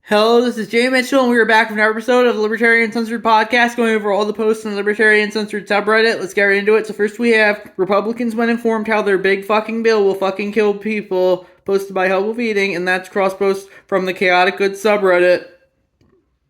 Hello, this is Jay Mitchell, and we are back with another episode of the Libertarian Uncensored podcast, going over all the posts on the Libertarian Uncensored subreddit. Let's get right into it. So first we have Republicans when informed how their big fucking bill will fucking kill people, posted by Helpful Feeding, and that's cross-post from the Chaotic Good subreddit.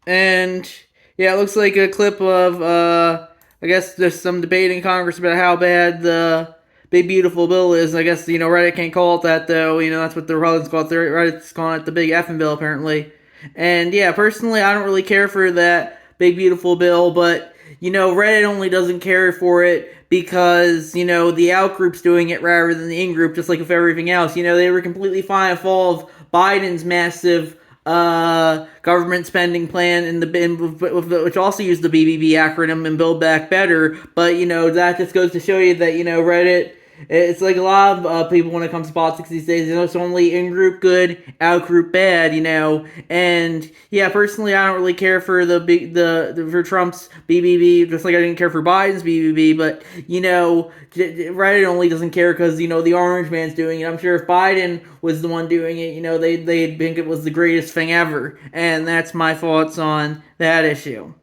And yeah, it looks like a clip of, I guess there's some debate in Congress about how bad the big beautiful bill is. I guess, Reddit can't call it that, though. That's what the Republicans call it. Reddit's calling it the big effing bill, apparently. And yeah, personally, I don't really care for that big beautiful bill, but Reddit only doesn't care for it because the out group's doing it rather than the in group, just like with everything else. They were completely fine with all of Biden's massive government spending plan which also used the BBB acronym and Build Back Better, but that just goes to show you that Reddit. It's like a lot of people when it comes to politics these days. It's only in-group good, out-group bad. And yeah, personally, I don't really care for for Trump's BBB, just like I didn't care for Biden's BBB. But Reddit only doesn't care because the orange man's doing it. I'm sure if Biden was the one doing it, they'd think it was the greatest thing ever. And that's my thoughts on that issue.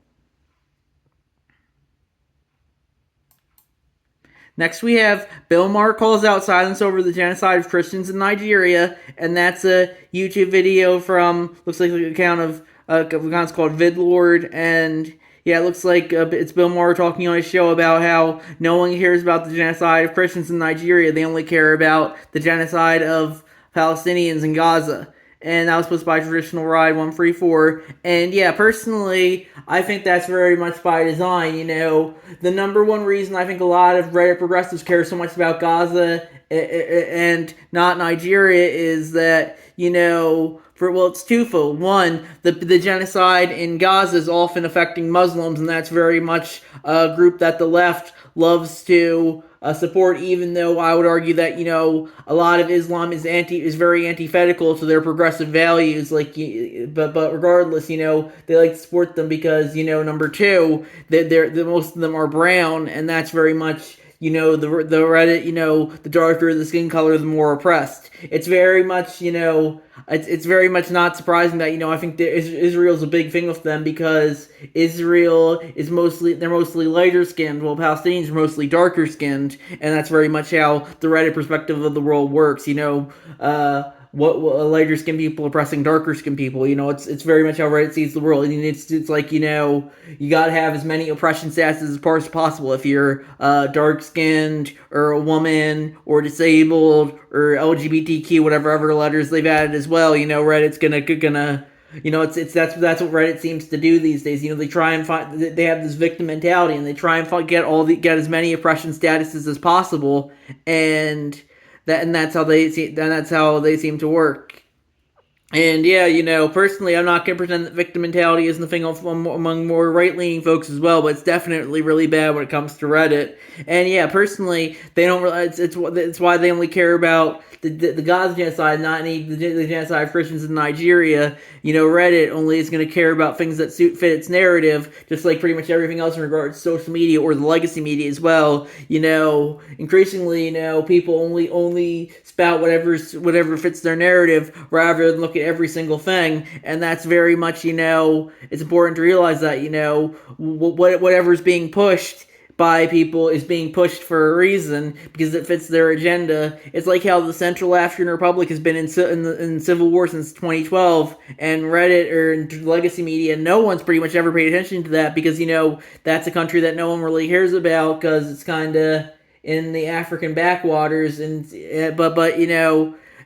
Next, we have Bill Maher calls out silence over the genocide of Christians in Nigeria, and that's a YouTube video from, looks like an account of, account's called VidLord, and yeah, it looks like it's Bill Maher talking on his show about how no one cares about the genocide of Christians in Nigeria, they only care about the genocide of Palestinians in Gaza. And that was posted by Traditional Ride 134. And yeah, personally, I think that's very much by design. The number one reason I think a lot of Reddit progressives care so much about Gaza and not Nigeria is that, it's twofold. One, the genocide in Gaza is often affecting Muslims, and that's very much a group that the left loves to support, even though I would argue that a lot of Islam is very antithetical to their progressive values. But regardless, they like to support them because number two, most of them are brown, and that's very much the Reddit, the darker the skin color, the more oppressed. It's very much, it's very much not surprising that, I think Israel's a big thing with them because Israel is they're mostly lighter skinned, while Palestinians are mostly darker skinned, and that's very much how the Reddit perspective of the world works. What lighter skinned people oppressing darker skinned people. It's very much how Reddit sees the world. I mean, it's like you gotta have as many oppression statuses as possible. If you're dark skinned or a woman or disabled or LGBTQ, whatever other letters they've added as well. Reddit's gonna that's what Reddit seems to do these days. They try and find, they have this victim mentality, and they try and get as many oppression statuses as possible, and that's how they seem to work. And yeah, personally, I'm not gonna pretend that victim mentality isn't a thing among more right-leaning folks as well, but it's definitely really bad when it comes to Reddit. And yeah, personally, they don't realize it's why they only care about the Gaza genocide, not the genocide of Christians in Nigeria. Reddit only is going to care about things that fit its narrative, just like pretty much everything else in regards to social media or the legacy media as well. Increasingly, people only spout whatever fits their narrative rather than look at every single thing, and that's very much, it's important to realize that, whatever's being pushed by people is being pushed for a reason because it fits their agenda. It's like how the Central African Republic has been in civil war since 2012, and Reddit or legacy media, no one's pretty much ever paid attention to that because that's a country that no one really cares about because it's kind of in the African backwaters, and but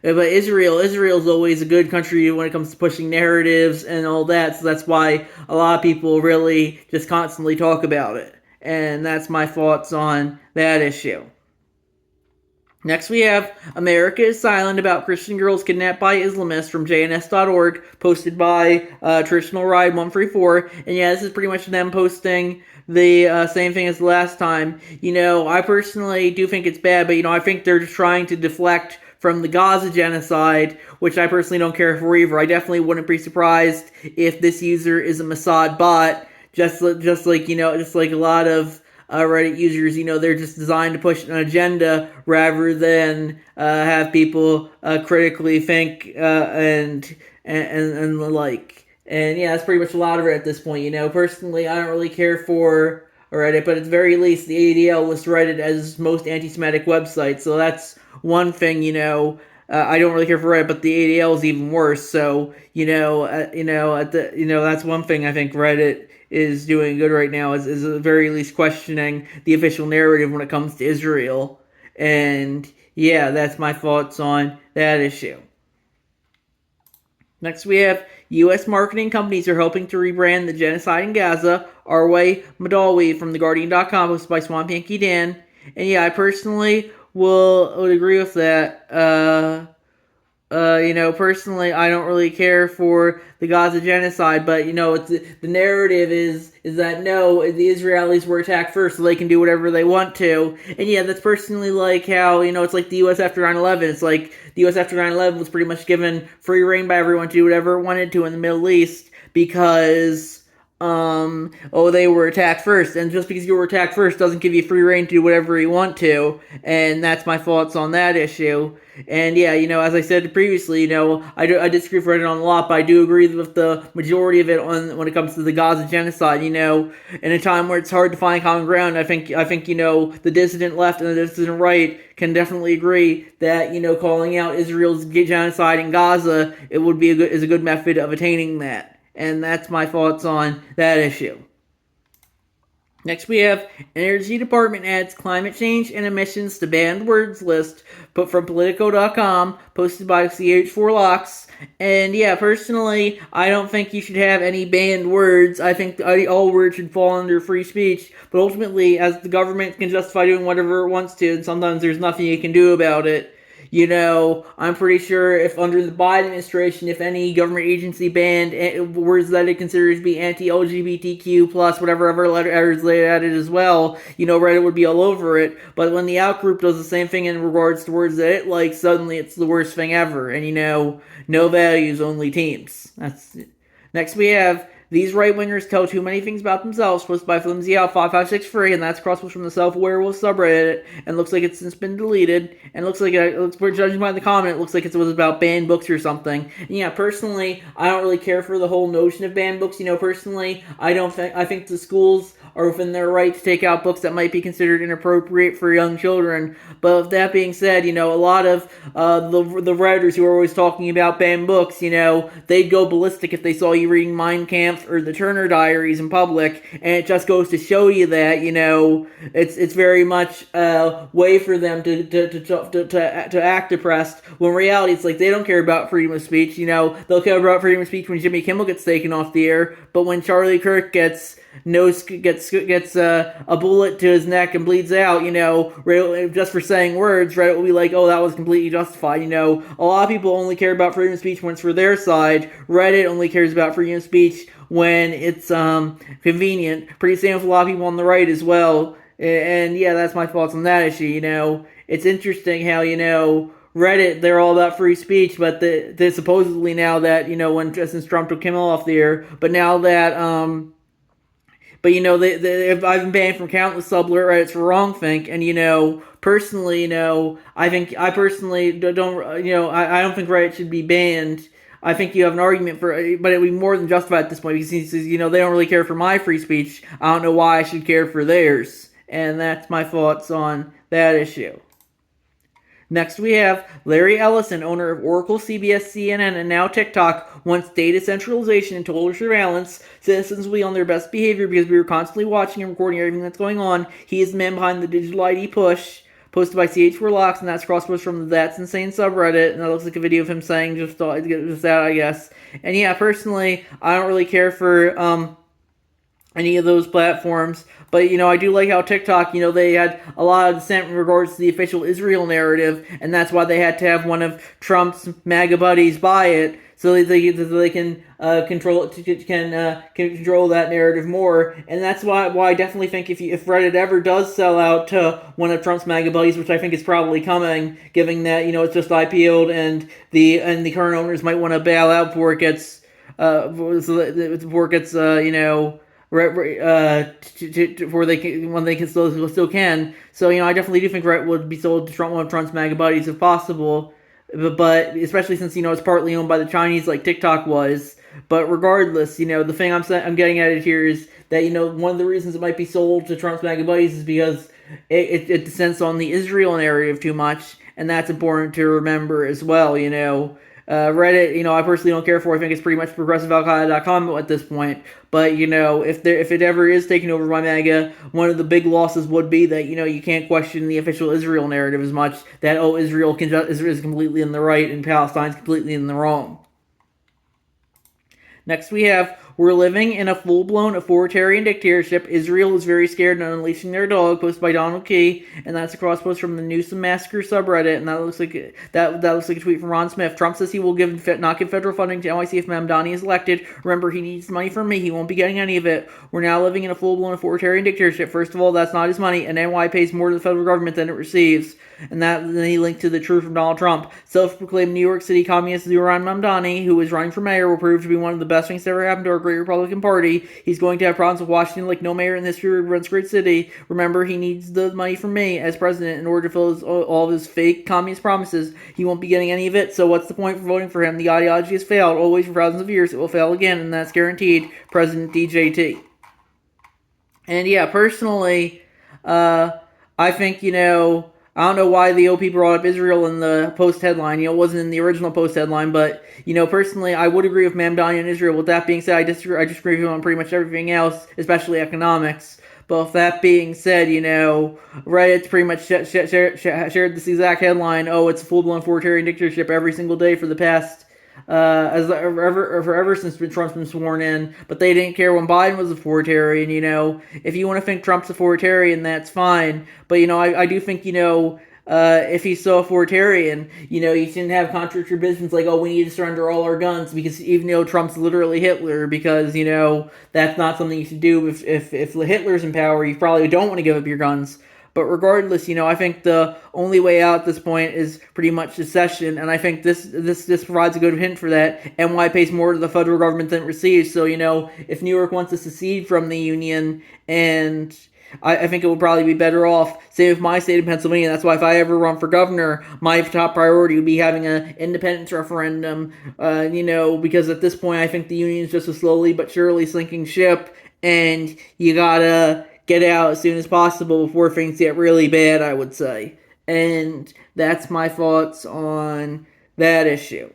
Israel's always a good country when it comes to pushing narratives and all that, so that's why a lot of people really just constantly talk about it. And that's my thoughts on that issue. Next, we have America is Silent About Christian Girls Kidnapped by Islamists from JNS.org, posted by Traditional Ride 134. And yeah, this is pretty much them posting the same thing as the last time. I personally do think it's bad, but I think they're just trying to deflect from the Gaza genocide, which I personally don't care for either. I definitely wouldn't be surprised if this user is a Mossad bot. Just like a lot of Reddit users, they're just designed to push an agenda rather than have people critically think and like And yeah, that's pretty much a lot of it at this point. Personally, I don't really care for Reddit, but at the very least, the ADL lists Reddit as most anti-Semitic website. So that's one thing. I don't really care for Reddit, but the ADL is even worse. So that's one thing I think Reddit is doing good right now is at the very least questioning the official narrative when it comes to Israel. And yeah, that's my thoughts on that issue. Next, we have U.S. marketing companies are hoping to rebrand the genocide in Gaza. Arway Madalwi from TheGuardian.com, hosted by Swamp Yankee Dan. And yeah, I personally would agree with that. Personally, I don't really care for the Gaza genocide, but it's the narrative is that no, the Israelis were attacked first, so they can do whatever they want to. And yeah, that's personally like how it's like the U.S. after 9/11. It's like the U.S. after 9/11 was pretty much given free reign by everyone to do whatever it wanted to in the Middle East because they were attacked first, and just because you were attacked first doesn't give you free reign to do whatever you want to. And that's my thoughts on that issue. And yeah, as I said previously, I disagree with Reddit on a lot, but I do agree with the majority of it when it comes to the Gaza genocide. In a time where it's hard to find common ground, I think the dissident left and the dissident right can definitely agree that calling out Israel's genocide in Gaza is a good method of attaining that. And that's my thoughts on that issue. Next, we have Energy Department adds climate change and emissions to banned words list, put from Politico.com, posted by CH4Locks. And yeah, personally, I don't think you should have any banned words. I think all words should fall under free speech. But ultimately, as the government can justify doing whatever it wants to, and sometimes there's nothing you can do about it. I'm pretty sure if under the Biden administration, if any government agency banned words that it considers to be anti-LGBTQ plus whatever other letters they added as well, Reddit would be all over it. But when the outgroup does the same thing in regards to words that it likes, suddenly it's the worst thing ever. And no values, only teams. That's it. Next we have these right-wingers tell too many things about themselves, posted by FlimsyOut5563, and that's crossed from the Self-Werewolf subreddit, and looks like it's since been deleted, and judging by the comment, it looks like it was about banned books or something. And yeah, personally, I don't really care for the whole notion of banned books. Personally, I think the schools are within their right to take out books that might be considered inappropriate for young children. But with that being said, a lot of the writers who are always talking about banned books, they'd go ballistic if they saw you reading Mein Kampf or the Turner Diaries in public, and it just goes to show you that it's very much a way for them to act depressed. When in reality, it's like they don't care about freedom of speech. They'll care about freedom of speech when Jimmy Kimmel gets taken off the air, but when Charlie Kirk gets a bullet to his neck and bleeds out, just for saying words, Reddit will be like, oh, that was completely justified. A lot of people only care about freedom of speech when it's for their side. Reddit only cares about freedom of speech when it's convenient. Pretty same with a lot of people on the right as well. And yeah, that's my thoughts on that issue. It's interesting how Reddit, they're all about free speech, but they supposedly now that since Trump took Kimmel off the air, but now that I've been banned from countless subreddits for wrongthink, and personally, I personally don't, I don't think Reddit should be banned. I think you have an argument for, but it would be more than justified at this point because he says, they don't really care for my free speech. I don't know why I should care for theirs, and that's my thoughts on that issue. Next, we have Larry Ellison, owner of Oracle, CBS, CNN, and now TikTok, wants data centralization and total surveillance. Citizens will be on their best behavior because we are constantly watching and recording everything that's going on. He is the man behind the digital ID push, posted by CH4Locks, and that's crosspost from the That's Insane subreddit, and that looks like a video of him saying just that, I guess. And yeah, personally, I don't really care for any of those platforms. But, I do like how TikTok, they had a lot of dissent in regards to the official Israel narrative, and that's why they had to have one of Trump's MAGA buddies buy it, so they can control that narrative more. And that's why I definitely think if Reddit ever does sell out to one of Trump's MAGA buddies, which I think is probably coming, given that it's just IPO'd and the current owners might want to bail out before it gets before they can, when they can still can. So I definitely do think Reddit would be sold to one of Trump's MAGA buddies if possible, but especially since it's partly owned by the Chinese like TikTok was. But regardless, the thing I'm getting at it here is that one of the reasons it might be sold to Trump's MAGA buddies is because it descends on the Israel narrative too much, and that's important to remember as well. Reddit, I personally don't care for. I think it's pretty much progressivealqaeda.com at this point. But if it ever is taken over by MAGA, one of the big losses would be that you can't question the official Israel narrative as much. That Israel is completely in the right and Palestine's completely in the wrong. Next we have, we're living in a full-blown authoritarian dictatorship. Israel is very scared and unleashing their dog, posted by Donald Key, and that's a cross post from the Newsom Massacre subreddit, and that looks like a tweet from Ron Smith. Trump says he will not give federal funding to NYC if Mamdani is elected. Remember, he needs money from me. He won't be getting any of it. We're now living in a full-blown authoritarian dictatorship. First of all, that's not his money, and NY pays more to the federal government than it receives. And then he linked to the truth from Donald Trump. Self-proclaimed New York City communist Zoran Mamdani, who is running for mayor, will prove to be one of the best things to ever happen to our great Republican Party. He's going to have problems with Washington like no mayor in the history of runs great city. Remember, he needs the money from me as president in order to fill all of his fake communist promises. He won't be getting any of it, so what's the point for voting for him? The ideology has failed, always for thousands of years. It will fail again, and that's guaranteed. President DJT. And yeah, personally, I think, I don't know why the OP brought up Israel in the post headline. It wasn't in the original post headline, but personally, I would agree with Mamdani and Israel. With that being said, I disagree with him on pretty much everything else, especially economics. But with that being said, Reddit's pretty much shared this exact headline. Oh, it's a full-blown authoritarian dictatorship every single day for the past ever since Trump's been sworn in, but they didn't care when Biden was authoritarian. If you want to think Trump's authoritarian, that's fine. But I do think if he's so authoritarian, you shouldn't have contradictory positions like, oh, we need to surrender all our guns, because even though Trump's literally Hitler, because that's not something you should do. If Hitler's in power, you probably don't want to give up your guns. But regardless, I think the only way out at this point is pretty much secession, and I think this provides a good hint for that. NY pays more to the federal government than it receives, so if New York wants to secede from the Union, and I think it would probably be better off. Same with my state of Pennsylvania. That's why if I ever run for governor, my top priority would be having an independence referendum, because at this point I think the Union is just a slowly but surely sinking ship, and you gotta get out as soon as possible before things get really bad, I would say. And that's my thoughts on that issue.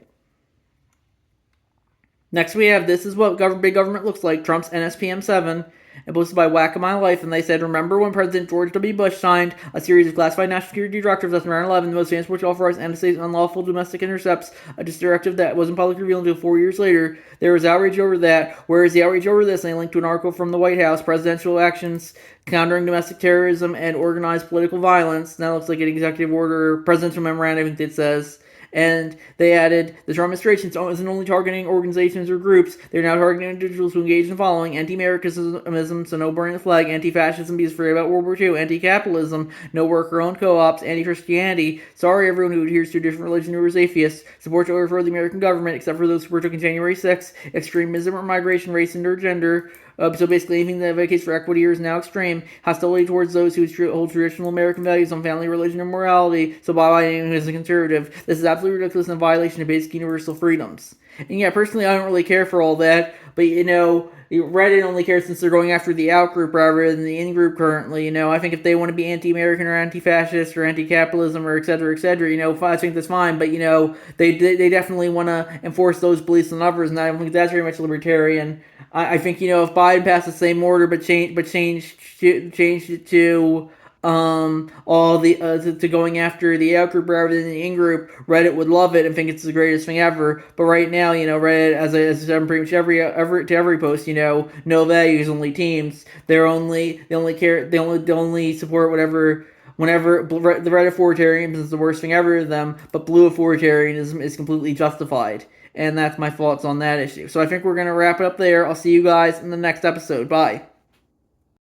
Next we have, this is what big government looks like, Trump's NSPM 7, and posted by Whack of My Life, and they said, remember when President George W. Bush signed a series of classified national security directives after 9/11, the most famous which authorized NSA's unlawful domestic intercepts, a directive that wasn't publicly revealed until 4 years later. There was outrage over that. Where is the outrage over this? And they linked to an article from the White House, Presidential Actions Countering Domestic Terrorism and Organized Political Violence. And that looks like an executive order, presidential memorandum, I think it says. And they added, the Trump administration isn't only targeting organizations or groups, they're now targeting individuals who engage in the following: anti-Americanism, so no burning the flag; anti-fascism, be afraid about World War II; anti-capitalism, no worker-owned co-ops; anti-Christianity, sorry everyone who adheres to a different religion or is atheist; support to overthrow the American government, except for those who partook in January 6th; extremism or migration, race, and or gender. So basically anything that advocates for equity or is now extreme; hostility towards those who hold traditional American values on family, religion, and morality, so by anyone who is a conservative. This is absolutely ridiculous and a violation of basic universal freedoms. And yeah, personally, I don't really care for all that, but Reddit only cares since they're going after the out-group rather than the in-group currently. I think if they want to be anti-American or anti-fascist or anti-capitalism or et cetera, I think that's fine, but they definitely want to enforce those beliefs on others, and I don't think that's very much libertarian. I think if Biden passed the same order but changed it to all the to going after the out group rather than the in group, Reddit would love it and think it's the greatest thing ever. But right now, Reddit, as I said pretty much every post, no values, only teams. They only support whenever the Red authoritarianism is the worst thing ever to them, but blue authoritarianism is completely justified. And that's my thoughts on that issue. So I think we're going to wrap it up there. I'll see you guys in the next episode. Bye.